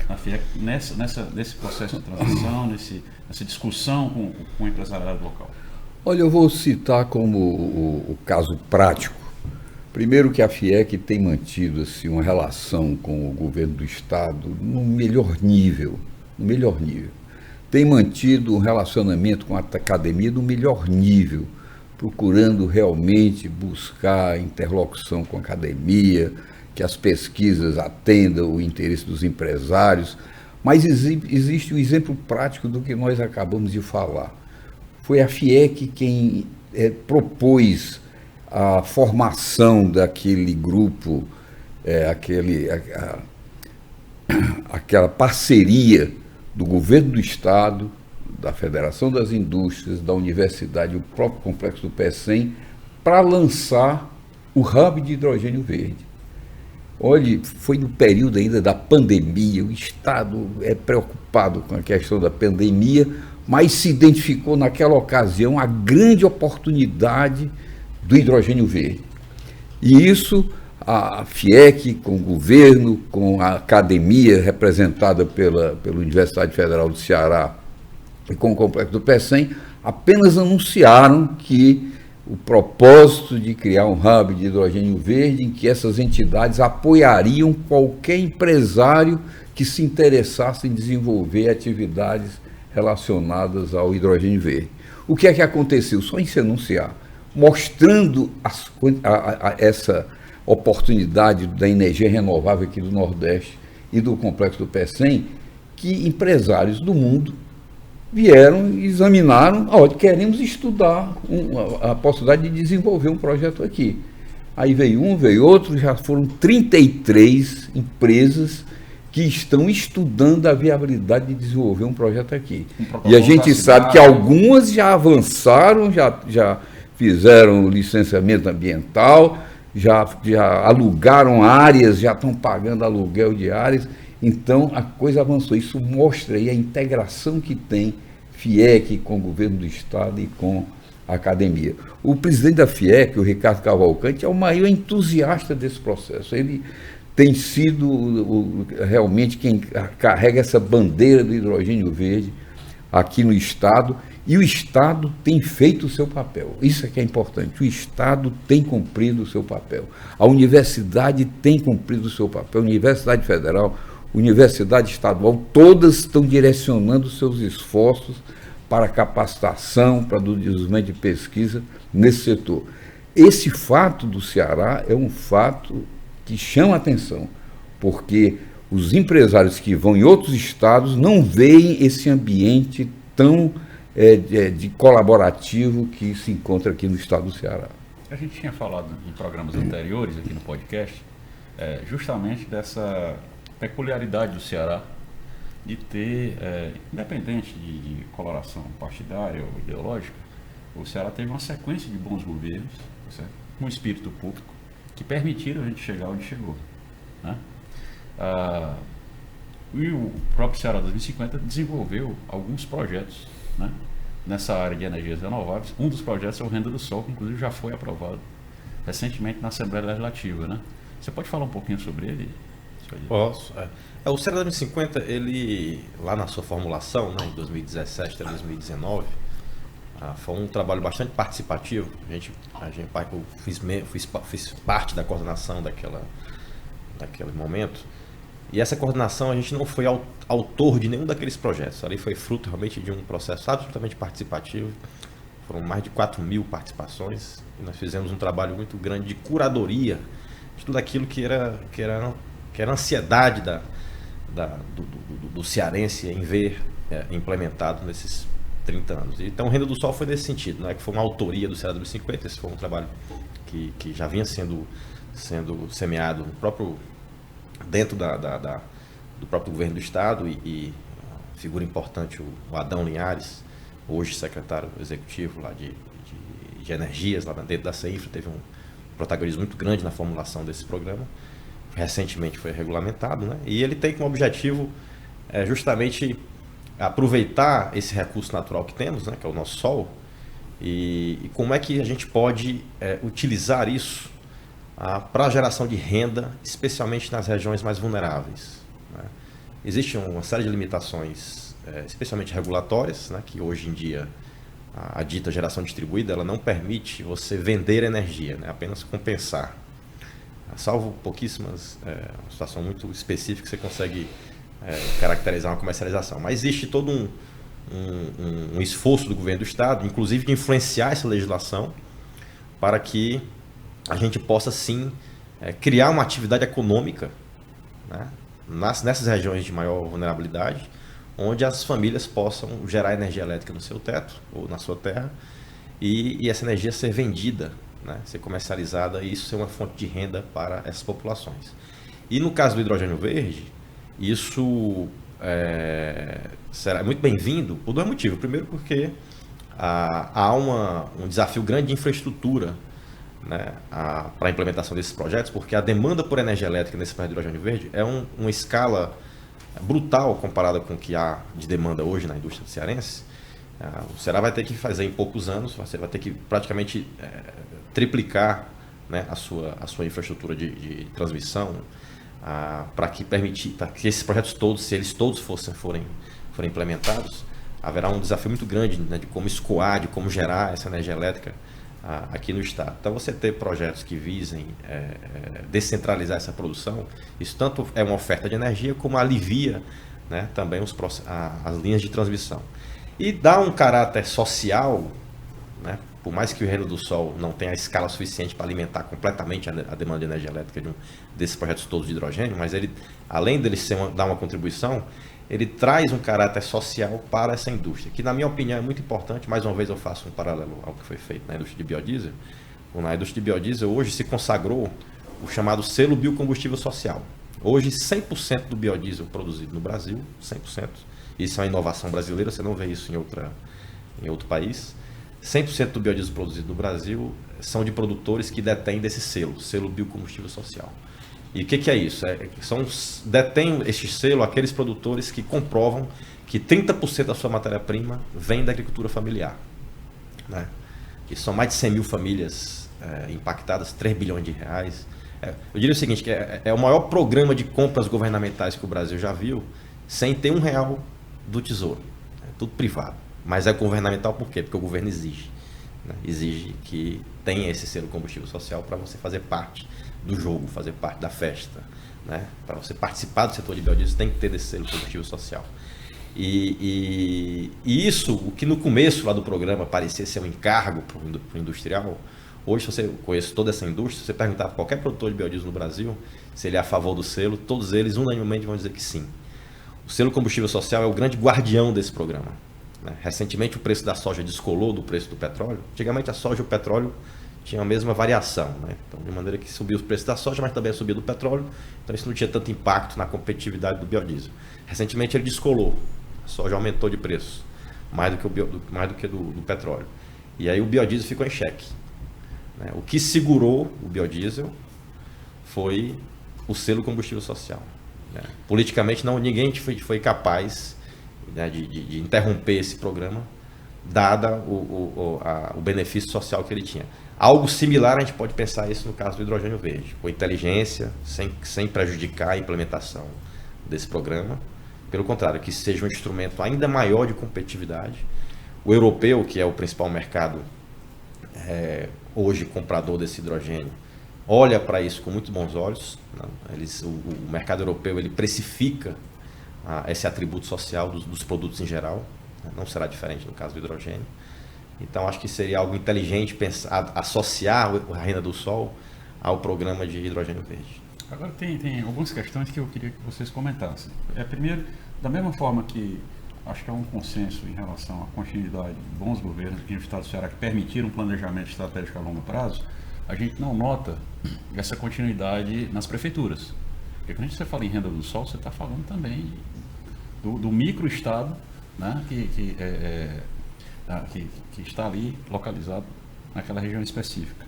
Speaker 1: na FIEC, nesse processo de transição, nessa discussão com o empresariado local?
Speaker 3: Olha, eu vou citar como o caso prático. Primeiro que a FIEC tem mantido assim, uma relação com o governo do Estado no melhor nível. Tem mantido um relacionamento com a academia no melhor nível, procurando realmente buscar interlocução com a academia, que as pesquisas atendam o interesse dos empresários. Mas existe um exemplo prático do que nós acabamos de falar. Foi a FIEC quem propôs a formação daquele grupo, aquela parceria do governo do Estado, da Federação das Indústrias, da Universidade e o próprio complexo do PECEM, para lançar o hub de hidrogênio verde. Olha, foi no período ainda da pandemia, o Estado é preocupado com a questão da pandemia, mas se identificou naquela ocasião a grande oportunidade do hidrogênio verde. E isso, a FIEC, com o governo, com a academia representada pela Universidade Federal do Ceará e com o complexo do PECEM, apenas anunciaram que o propósito de criar um hub de hidrogênio verde em que essas entidades apoiariam qualquer empresário que se interessasse em desenvolver atividades relacionadas ao hidrogênio verde. O que é que aconteceu? Só em se anunciar, mostrando essa oportunidade da energia renovável aqui do Nordeste e do Complexo do PE100, que empresários do mundo vieram e examinaram, queremos estudar a possibilidade de desenvolver um projeto aqui. Aí veio um, veio outro, já foram 33 empresas que estão estudando a viabilidade de desenvolver um projeto aqui. E a gente sabe que algumas já avançaram, já fizeram licenciamento ambiental, já alugaram áreas, já estão pagando aluguel de áreas. Então, a coisa avançou. Isso mostra aí a integração que tem FIEC com o governo do Estado e com a academia. O presidente da FIEC, o Ricardo Cavalcante, é o maior entusiasta desse processo. Ele tem sido realmente quem carrega essa bandeira do hidrogênio verde aqui no Estado, e o Estado tem feito o seu papel. Isso é que é importante. O Estado tem cumprido o seu papel. A universidade tem cumprido o seu papel. A Universidade Federal, Universidade Estadual, todas estão direcionando seus esforços para capacitação, para o desenvolvimento de pesquisa nesse setor. Esse fato do Ceará é um fato que chama a atenção, porque os empresários que vão em outros estados não veem esse ambiente tão de colaborativo que se encontra aqui no estado do Ceará.
Speaker 1: A gente tinha falado em programas anteriores aqui no podcast, justamente dessa peculiaridade do Ceará de ter, independente de coloração partidária ou ideológica, o Ceará teve uma sequência de bons governos, certo? Com espírito público, que permitiram a gente chegar onde chegou, né? E o próprio Ceará 2050 desenvolveu alguns projetos, né, nessa área de energias renováveis. Um dos projetos é o Renda do Sol, que inclusive já foi aprovado recentemente na Assembleia Legislativa, né? Você pode falar um pouquinho sobre ele?
Speaker 2: Posso. O Ceará 2050, ele, lá na sua formulação, né, em 2017 até 2019, foi um trabalho bastante participativo. Eu fiz parte da coordenação daquele momento. E essa coordenação, a gente não foi autor de nenhum daqueles projetos. Ali foi fruto realmente de um processo absolutamente participativo. Foram mais de 4.000 participações. E nós fizemos um trabalho muito grande de curadoria de tudo aquilo que era ansiedade do cearense em ver implementado nesses 30 anos. Então, o Renda do Sol foi nesse sentido, não é que foi uma autoria do Ceará 2050, esse foi um trabalho que já vinha sendo semeado dentro do próprio governo do Estado, e figura importante o Adão Linhares, hoje secretário executivo lá de energias, lá dentro da CEINFRA, teve um protagonismo muito grande na formulação desse programa. Recentemente foi regulamentado, né? E ele tem como objetivo justamente aproveitar esse recurso natural que temos, né, que é o nosso sol, e como é que a gente pode utilizar isso para a geração de renda, especialmente nas regiões mais vulneráveis, né? Existe uma série de limitações, especialmente regulatórias, né, que hoje em dia a dita geração distribuída, ela não permite você vender energia, né, apenas compensar. Salvo pouquíssimas, uma situação muito específica que você consegue caracterizar uma comercialização. Mas existe todo um esforço do governo do Estado, inclusive de influenciar essa legislação, para que a gente possa sim criar uma atividade econômica, né, nessas regiões de maior vulnerabilidade, onde as famílias possam gerar energia elétrica no seu teto ou na sua terra, e essa energia ser vendida, né, ser comercializada, e isso ser uma fonte de renda para essas populações. E no caso do hidrogênio verde, isso será muito bem-vindo por dois motivos. Primeiro, porque há um desafio grande de infraestrutura, né, para a implementação desses projetos, porque a demanda por energia elétrica nesse projeto de hidrogênio verde é uma escala brutal comparada com o que há de demanda hoje na indústria cearense. O Ceará vai ter que fazer em poucos anos, você vai ter que praticamente triplicar, né, a sua infraestrutura de transmissão, para que esses projetos todos, se eles todos forem implementados, haverá um desafio muito grande, né, de como escoar, de como gerar essa energia elétrica aqui no estado. Então, você ter projetos que visem descentralizar essa produção, isso tanto é uma oferta de energia, como alivia né, também as linhas de transmissão. E dá um caráter social, né, por mais que o Reino do Sol não tenha a escala suficiente para alimentar completamente a demanda de energia elétrica desses projetos todos de hidrogênio, mas ele, além dele dar uma contribuição, ele traz um caráter social para essa indústria, que na minha opinião é muito importante. Mais uma vez eu faço um paralelo ao que foi feito na indústria de biodiesel. Na indústria de biodiesel hoje se consagrou o chamado selo biocombustível social. Hoje 100% do biodiesel produzido no Brasil, 100%, isso é uma inovação brasileira, você não vê isso em outro país, 100% do biodiesel produzido no Brasil são de produtores que detêm desse selo biocombustível social. E o que é isso? Detêm este selo aqueles produtores que comprovam que 30% da sua matéria-prima vem da agricultura familiar, né? Que são mais de 100 mil famílias impactadas, 3 bilhões de reais. Eu diria o seguinte, que é o maior programa de compras governamentais que o Brasil já viu, sem ter R$1 do Tesouro. É tudo privado. Mas é governamental por quê? Porque o governo exige, né? Exige que tenha esse selo combustível social para você fazer parte do jogo, fazer parte da festa, né? Para você participar do setor de biodiesel, tem que ter esse selo combustível social. E isso, o que no começo lá do programa parecia ser um encargo para o industrial, hoje, se você conhece toda essa indústria, se você perguntar para qualquer produtor de biodiesel no Brasil se ele é a favor do selo, todos eles unanimemente vão dizer que sim. O selo combustível social é o grande guardião desse programa, né? Recentemente o preço da soja descolou do preço do petróleo. Antigamente a soja e o petróleo tinham a mesma variação, né? Então, de maneira que subiu os preços da soja, mas também subia do petróleo, então isso não tinha tanto impacto na competitividade do biodiesel. Recentemente ele descolou, a soja aumentou de preço, mais do que do petróleo. E aí o biodiesel ficou em xeque, né? O que segurou o biodiesel foi o selo combustível social, né? Politicamente ninguém foi capaz, né, de interromper esse programa, dada o benefício social que ele tinha. Algo similar a gente pode pensar isso no caso do hidrogênio verde, com inteligência, sem prejudicar a implementação desse programa. Pelo contrário, que seja um instrumento ainda maior de competitividade. O europeu, que é o principal mercado hoje comprador desse hidrogênio, olha para isso com muito bons olhos, né? O mercado europeu ele precifica esse atributo social dos produtos em geral, né? Não será diferente no caso do hidrogênio. Então acho que seria algo inteligente associar a renda do sol ao programa de hidrogênio verde.
Speaker 1: Agora tem algumas questões que eu queria que vocês comentassem. Primeiro, da mesma forma que acho que há um consenso em relação à continuidade de bons governos aqui no estado do Ceará que permitiram um planejamento estratégico a longo prazo, a gente não nota essa continuidade nas prefeituras. Porque quando você fala em renda do sol, você está falando também do microestado, né, que está ali localizado naquela região específica.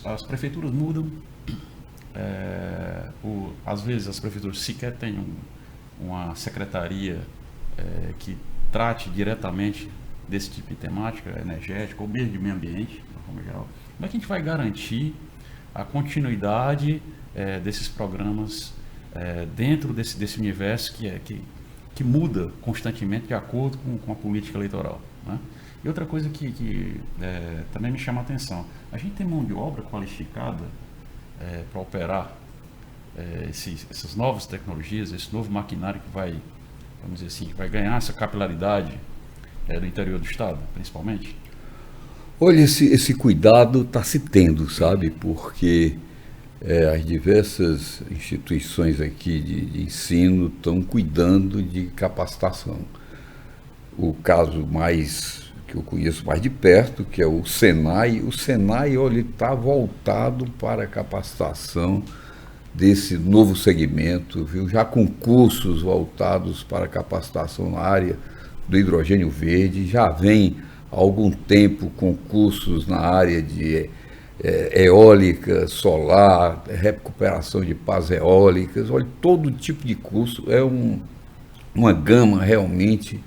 Speaker 1: As prefeituras mudam, às vezes as prefeituras sequer têm uma secretaria que trate diretamente desse tipo de temática energética ou mesmo de meio ambiente, de forma geral. Como é que a gente vai garantir a continuidade desses programas dentro desse universo que muda constantemente de acordo com a política eleitoral, né? E outra coisa que também me chama a atenção, a gente tem mão de obra qualificada para operar essas novas tecnologias, esse novo maquinário que vai, vamos dizer assim, que vai ganhar essa capilaridade do interior do estado, principalmente?
Speaker 3: Olha, esse cuidado está se tendo, sabe? Porque as diversas instituições aqui de ensino estão cuidando de capacitação. O caso que eu conheço mais de perto, que é o Senai. O Senai, olha, está voltado para a capacitação desse novo segmento, viu? Já com cursos voltados para a capacitação na área do hidrogênio verde, já vem há algum tempo com cursos na área de eólica, solar, recuperação de pás eólicas. Olha, todo tipo de curso, uma gama realmente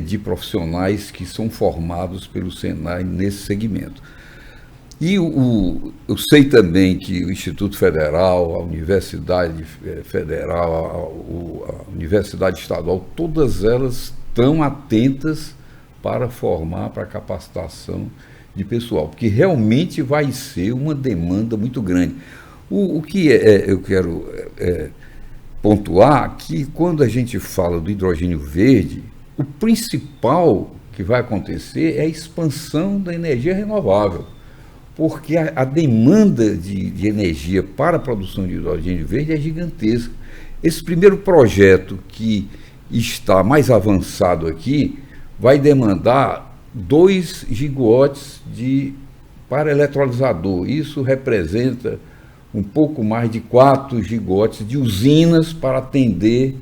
Speaker 3: de profissionais que são formados pelo Senai nesse segmento. E eu sei também que o Instituto Federal, a Universidade Federal, a Universidade Estadual, todas elas estão atentas para formar, para capacitação de pessoal, porque realmente vai ser uma demanda muito grande. O que eu quero pontuar que quando a gente fala do hidrogênio verde, o principal que vai acontecer é a expansão da energia renovável, porque a demanda de energia para a produção de hidrogênio verde é gigantesca. Esse primeiro projeto que está mais avançado aqui vai demandar 2 gigawatts para eletrolisador. Isso representa um pouco mais de 4 gigawatts de usinas para atender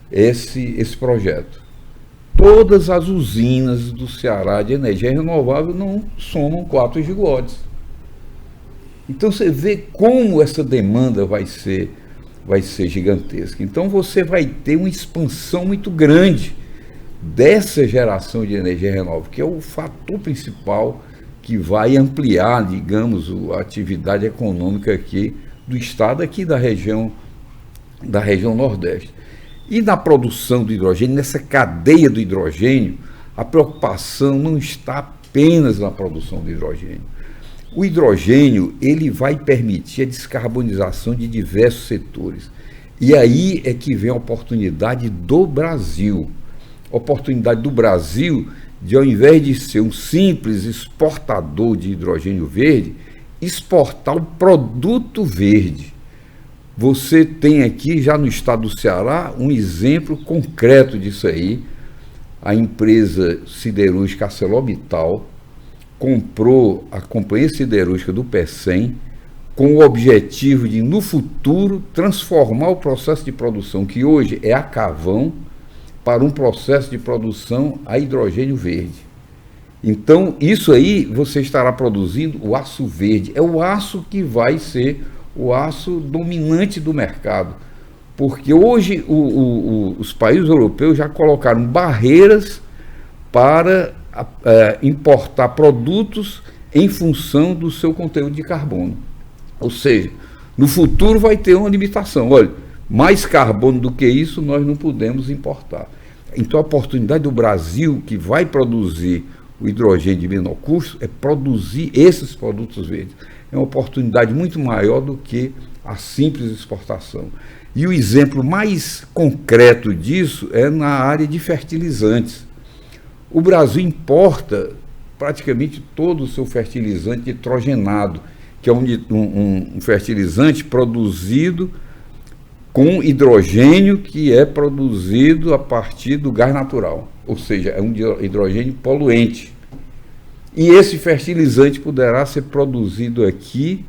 Speaker 3: esse projeto. Todas as usinas do Ceará de energia renovável não somam 4 gigawatts. Então você vê como essa demanda vai ser gigantesca. Então você vai ter uma expansão muito grande dessa geração de energia renovável, que é o fator principal que vai ampliar, digamos, a atividade econômica aqui do estado, aqui da região Nordeste. E na produção do hidrogênio, nessa cadeia do hidrogênio, a preocupação não está apenas na produção do hidrogênio. O hidrogênio, ele vai permitir a descarbonização de diversos setores. E aí é que vem a oportunidade do Brasil. A oportunidade do Brasil de, ao invés de ser um simples exportador de hidrogênio verde, exportar o produto verde. Você tem aqui, já no estado do Ceará, um exemplo concreto disso aí. A empresa siderúrgica ArcelorMittal comprou a Companhia Siderúrgica do Pecém com o objetivo de, no futuro, transformar o processo de produção, que hoje é a carvão, para um processo de produção a hidrogênio verde. Então, isso aí você estará produzindo o aço verde. É o aço que vai ser o aço dominante do mercado. Porque hoje os países europeus já colocaram barreiras para importar produtos em função do seu conteúdo de carbono. Ou seja, no futuro vai ter uma limitação. Olha, mais carbono do que isso nós não podemos importar. Então a oportunidade do Brasil, que vai produzir o hidrogênio de menor custo, é produzir esses produtos verdes. É uma oportunidade muito maior do que a simples exportação. E o exemplo mais concreto disso é na área de fertilizantes. O Brasil importa praticamente todo o seu fertilizante nitrogenado, que é um fertilizante produzido com hidrogênio que é produzido a partir do gás natural, ou seja, é um hidrogênio poluente. E esse fertilizante poderá ser produzido aqui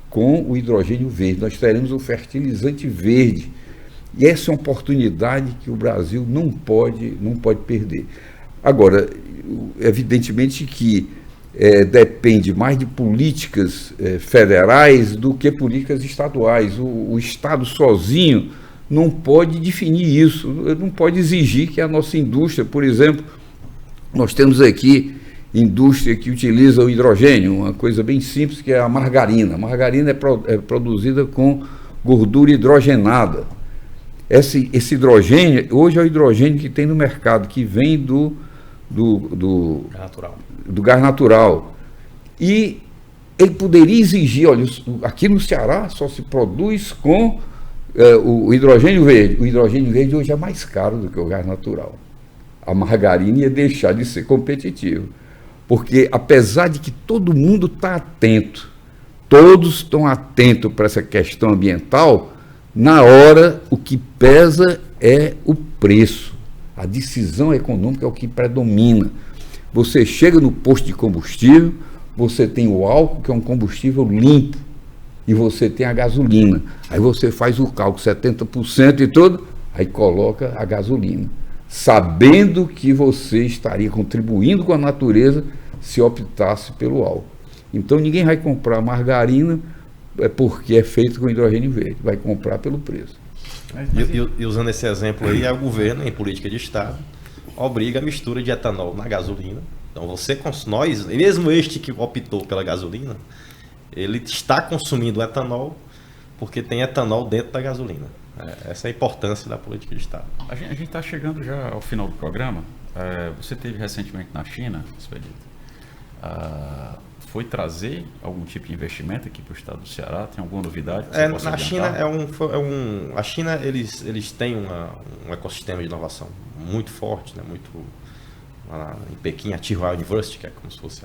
Speaker 3: com o hidrogênio verde. Nós teremos o fertilizante verde. E essa é uma oportunidade que o Brasil não pode perder. Agora, evidentemente que depende mais de políticas federais do que políticas estaduais. O Estado sozinho não pode definir isso, não pode exigir que a nossa indústria, por exemplo, nós temos aqui indústria que utiliza o hidrogênio, uma coisa bem simples, que é a margarina. A margarina é produzida com gordura hidrogenada. Esse hidrogênio, hoje é o hidrogênio que tem no mercado, que vem do gás natural. E ele poderia exigir, olha, aqui no Ceará só se produz com o hidrogênio verde. O hidrogênio verde hoje é mais caro do que o gás natural. A margarina ia deixar de ser competitiva. Porque apesar de que todo mundo está atento, todos estão atentos para essa questão ambiental, na hora o que pesa é o preço. A decisão econômica é o que predomina. Você chega no posto de combustível, você tem o álcool, que é um combustível limpo, e você tem a gasolina. Aí você faz o cálculo, 70% e tudo, aí coloca a gasolina, sabendo que você estaria contribuindo com a natureza se optasse pelo álcool. Então ninguém vai comprar margarina porque é feito com hidrogênio verde, vai comprar pelo preço.
Speaker 2: E usando esse exemplo aí, o governo, em política de Estado, obriga a mistura de etanol na gasolina. Então nós, mesmo este que optou pela gasolina, ele está consumindo etanol porque tem etanol dentro da gasolina. Essa é a importância da política de Estado.
Speaker 1: A gente está chegando já ao final do programa. Você esteve recentemente na China, Expedito. foi trazer algum tipo de investimento aqui para o estado do Ceará? Tem alguma novidade?
Speaker 2: Na China a China eles têm um ecossistema de inovação muito forte, né? Muito em Pequim, a Tsinghua University, que é como se fosse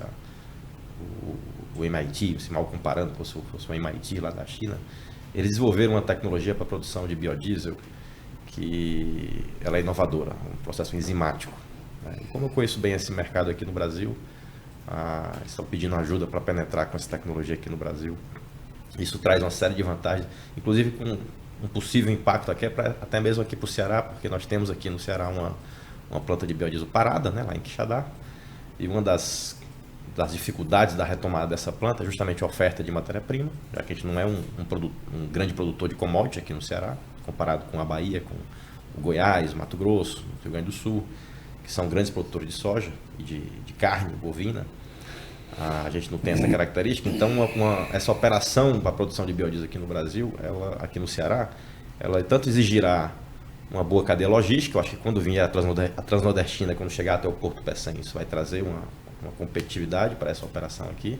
Speaker 2: o MIT, se mal comparando, como se fosse o MIT lá da China. Eles desenvolveram uma tecnologia para a produção de biodiesel que ela é inovadora, um processo enzimático. Né? E como eu conheço bem esse mercado aqui no Brasil, estão pedindo ajuda para penetrar com essa tecnologia aqui no Brasil. Isso traz uma série de vantagens, inclusive com um possível impacto aqui, até mesmo aqui para o Ceará, porque nós temos aqui no Ceará uma planta de biodiesel parada, né, lá em Quixadá, e uma das dificuldades da retomada dessa planta é justamente a oferta de matéria-prima, já que a gente não é um grande produtor de commodity aqui no Ceará, comparado com a Bahia, com o Goiás, Mato Grosso, Rio Grande do Sul, que são grandes produtores de soja e de carne bovina. A gente não tem essa característica, então essa operação para a produção de biodiesel aqui no Brasil, aqui no Ceará, ela tanto exigirá uma boa cadeia logística. Eu acho que quando vier a Transnordestina, quando chegar até o Porto Pecém, isso vai trazer uma competitividade para essa operação aqui,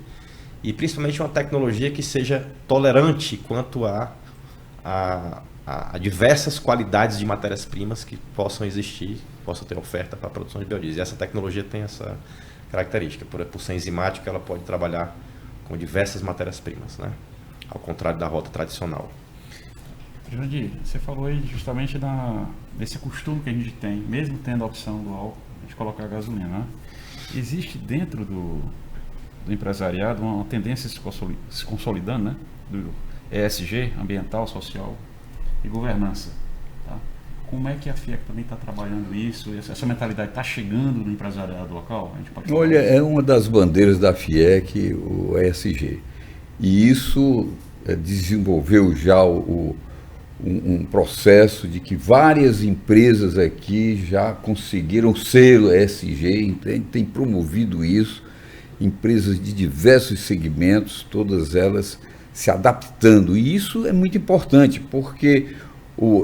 Speaker 2: e principalmente uma tecnologia que seja tolerante quanto a diversas qualidades de matérias-primas que possam existir, possam ter oferta para a produção de biodiesel. E essa tecnologia tem essa característica, por ser enzimática, ela pode trabalhar com diversas matérias-primas, né? Ao contrário da rota tradicional.
Speaker 1: Jurandir, você falou aí justamente desse costume que a gente tem, mesmo tendo a opção do álcool, de colocar gasolina, né? Existe dentro do empresariado uma tendência se consolidando, né? Do ESG, ambiental, social e governança. Tá? Como é que a FIEC também está trabalhando isso? Essa mentalidade está chegando no empresariado local?
Speaker 3: Olha, é uma das bandeiras da FIEC, o ESG. E isso desenvolveu já um processo de que várias empresas aqui já conseguiram selo ESG, tem promovido isso, empresas de diversos segmentos, todas elas se adaptando. E isso é muito importante, porque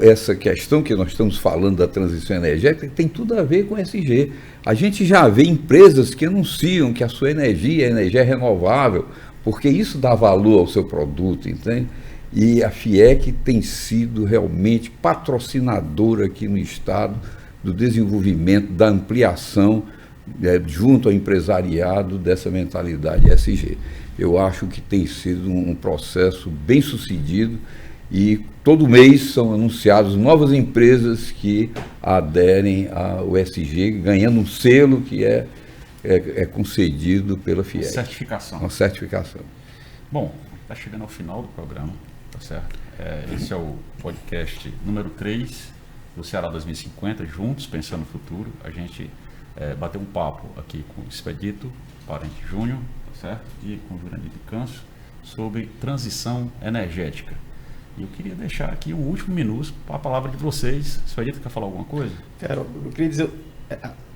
Speaker 3: essa questão que nós estamos falando da transição energética tem tudo a ver com ESG. A gente já vê empresas que anunciam que a sua energia é renovável, porque isso dá valor ao seu produto, entende? E a FIEC tem sido realmente patrocinadora aqui no Estado do desenvolvimento, da ampliação, junto ao empresariado, dessa mentalidade ESG. Eu acho que tem sido um processo bem sucedido e todo mês são anunciadas novas empresas que aderem ao ESG, ganhando um selo que é concedido pela FIEC.
Speaker 1: Certificação.
Speaker 3: Uma certificação.
Speaker 1: Bom, está chegando ao final do programa. Tá certo? Esse é o podcast número 3 do Ceará 2050, juntos, pensando no futuro. A gente bateu um papo aqui com o Expedito Parente Júnior, tá certo? E com o Jurandir Picanço, sobre transição energética. E eu queria deixar aqui um último minuto para a palavra de vocês. Expedito, quer falar alguma coisa?
Speaker 2: Eu queria dizer,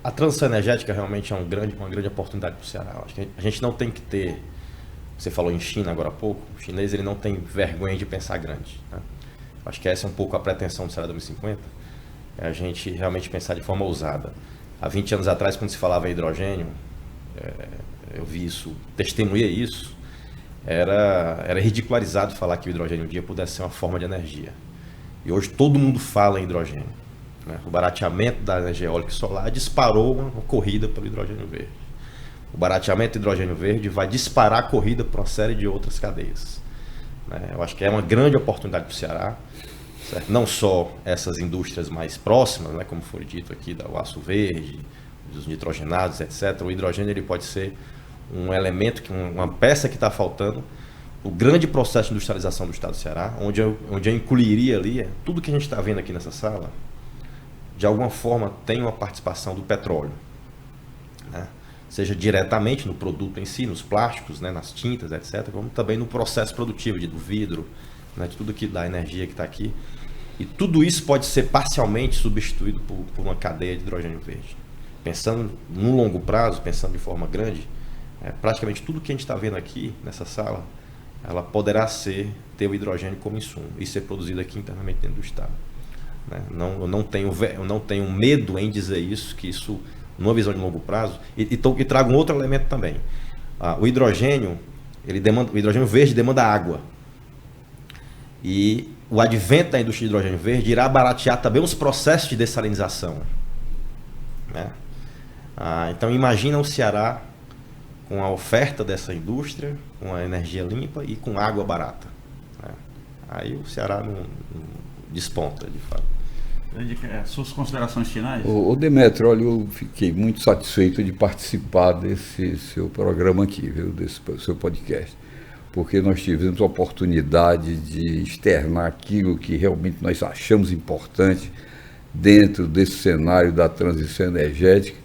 Speaker 2: a transição energética realmente é uma grande oportunidade para o Ceará. Acho que a gente não tem que ter... Você falou em China agora há pouco, o chinês ele não tem vergonha de pensar grande. Né? Acho que essa é um pouco a pretensão do Ceará 2050, é a gente realmente pensar de forma ousada. Há 20 anos atrás, quando se falava em hidrogênio, eu vi isso, testemunhei isso, era ridicularizado falar que o hidrogênio um dia pudesse ser uma forma de energia. E hoje todo mundo fala em hidrogênio. Né? O barateamento da energia eólica e solar disparou uma corrida pelo hidrogênio verde. O barateamento do hidrogênio verde vai disparar a corrida para uma série de outras cadeias. Eu acho que é uma grande oportunidade para o Ceará, certo? Não só essas indústrias mais próximas, como foi dito aqui, do aço verde, dos nitrogenados, etc. O hidrogênio ele pode ser um elemento, uma peça que está faltando, o grande processo de industrialização do estado do Ceará, onde eu incluiria ali tudo que a gente está vendo aqui nessa sala, de alguma forma tem uma participação do petróleo, né? Seja diretamente no produto em si, nos plásticos, nas tintas, etc., como também no processo produtivo do vidro, de tudo que dá energia que está aqui. E tudo isso pode ser parcialmente substituído por uma cadeia de hidrogênio verde. Pensando no longo prazo, pensando de forma grande, praticamente tudo que a gente está vendo aqui nessa sala, ela poderá ter o hidrogênio como insumo e ser produzido aqui internamente dentro do estado. Eu não tenho medo em dizer isso, que isso, numa visão de longo prazo, e trago um outro elemento também. o hidrogênio, o hidrogênio verde demanda água. E o advento da indústria de hidrogênio verde irá baratear também os processos de dessalinização, né? Então imagina o Ceará com a oferta dessa indústria, com a energia limpa e com água barata, né? Aí o Ceará não desponta, de fato.
Speaker 1: Suas considerações finais?
Speaker 3: Ô Demetrio, olha, eu fiquei muito satisfeito de participar desse seu programa aqui, viu? Desse seu podcast, porque nós tivemos a oportunidade de externar aquilo que realmente nós achamos importante dentro desse cenário da transição energética,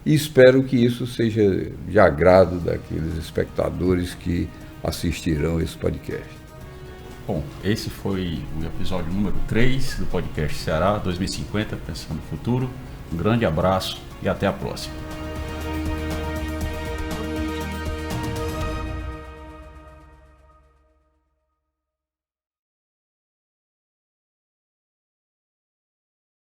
Speaker 3: e espero que isso seja de agrado daqueles espectadores que assistirão esse podcast.
Speaker 1: Bom, esse foi o episódio número 3 do podcast Ceará 2050, Pensando no Futuro. Um grande abraço e até a próxima.